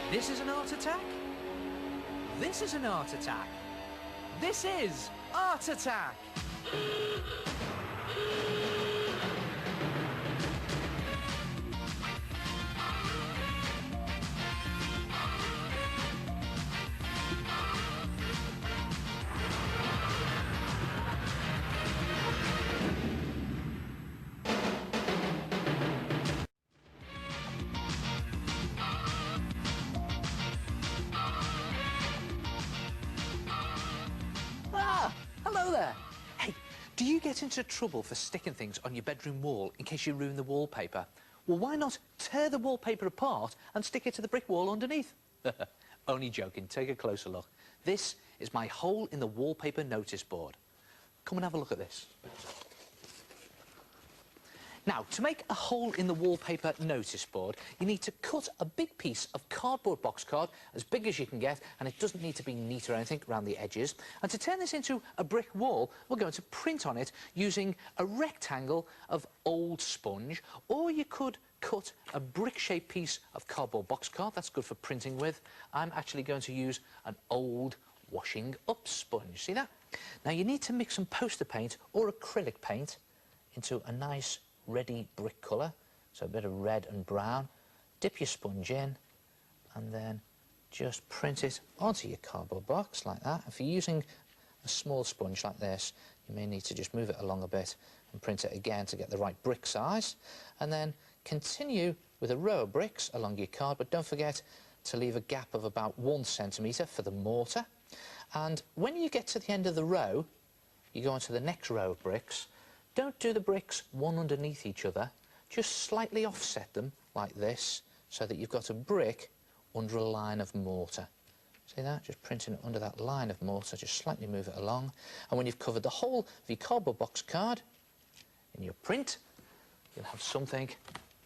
This is an art attack. This is an art attack. This is Art Attack. Hello there. Hey, do you get into trouble for sticking things on your bedroom wall in case you ruin the wallpaper? Well, why not tear the wallpaper apart and stick it to the brick wall underneath? Only joking. Take a closer look. This is my hole in the wallpaper notice board. Come and have a look at this. Now, to make a hole in the wallpaper notice board, you need to cut a big piece of cardboard box card, as big as you can get, and it doesn't need to be neat or anything around the edges. And to turn this into a brick wall, we're going to print on it using a rectangle of old sponge, or you could cut a brick-shaped piece of cardboard box card. That's good for printing with. I'm actually going to use an old washing up sponge. See that? Now, you need to mix some poster paint or acrylic paint into a nice reddy brick colour, so a bit of red and brown. Dip your sponge in and then just print it onto your cardboard box like that. If you're using a small sponge like this, you may need to just move it along a bit and print it again to get the right brick size, and then continue with a row of bricks along your card, but don't forget to leave a gap of about 1 centimetre for the mortar. And when you get to the end of the row, you go on to the next row of bricks. Don't do the bricks one underneath each other, just slightly offset them like this so that you've got a brick under a line of mortar. See that? Just printing it under that line of mortar, just slightly move it along. And when you've covered the whole of your cardboard box card in your print, you'll have something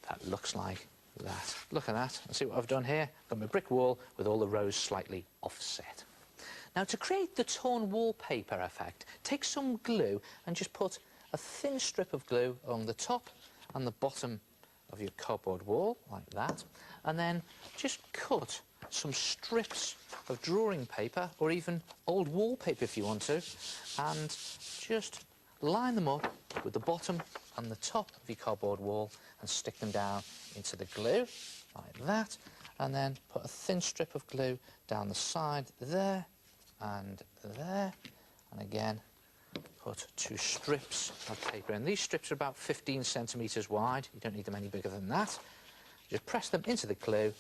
that looks like that. Look at that, and see what I've done here? I've got my brick wall with all the rows slightly offset. Now, to create the torn wallpaper effect, take some glue and just put a thin strip of glue along the top and the bottom of your cardboard wall, like that, and then just cut some strips of drawing paper, or even old wallpaper if you want to, and just line them up with the bottom and the top of your cardboard wall and stick them down into the glue, like that, and then put a thin strip of glue down the side there, and again, put 2 strips of paper in. These strips are about 15 centimetres wide. You don't need them any bigger than that. Just press them into the glue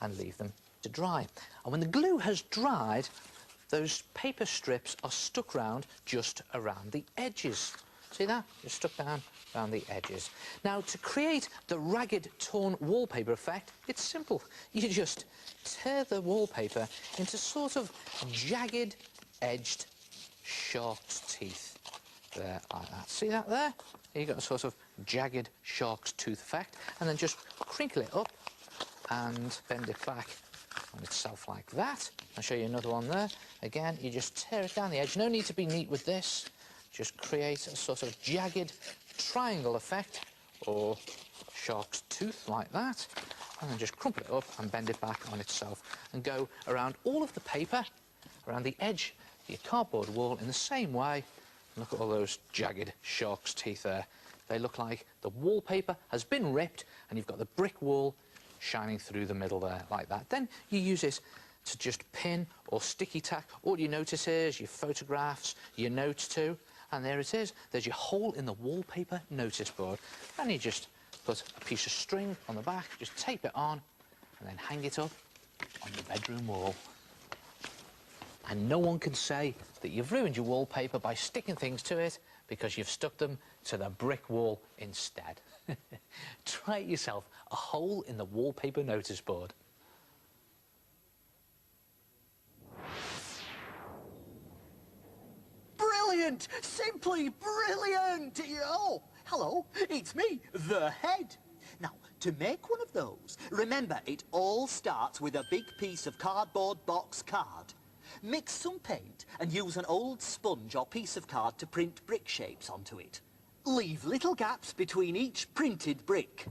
and leave them to dry. And when the glue has dried, those paper strips are stuck just around the edges. See that? Just stuck down around the edges. Now, to create the ragged, torn wallpaper effect, it's simple. You just tear the wallpaper into sort of jagged, edged shark's teeth there, like that. See that there? You've got a sort of jagged shark's tooth effect, and then just crinkle it up and bend it back on itself like that. I'll show you another one there. Again, you just tear it down the edge. No need to be neat with this. Just create a sort of jagged triangle effect or shark's tooth like that, and then just crumple it up and bend it back on itself and go around all of the paper around the edge your cardboard wall in the same way. Look at all those jagged shark's teeth there. They look like the wallpaper has been ripped and you've got the brick wall shining through the middle there, like that. Then you use it to just pin or sticky tack all your notices, your photographs, your notes to, and there it is. There's your hole in the wallpaper notice board. And you just put a piece of string on the back, just tape it on, and then hang it up on your bedroom wall. And no one can say that you've ruined your wallpaper by sticking things to it, because you've stuck them to the brick wall instead. Try it yourself, a hole in the wallpaper notice board. Brilliant! Simply brilliant! Oh, hello, it's me, the head. Now, to make one of those, remember it all starts with a big piece of cardboard box card. Mix some paint and use an old sponge or piece of card to print brick shapes onto it. Leave little gaps between each printed brick.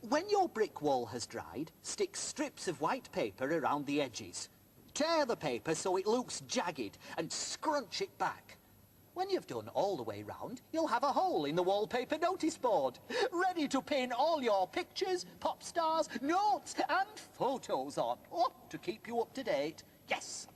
When your brick wall has dried, stick strips of white paper around the edges. Tear the paper so it looks jagged and scrunch it back. When you've done all the way round, you'll have a hole in the wallpaper notice board, ready to pin all your pictures, pop stars, notes and photos on. Oh, to keep you up to date. Yes.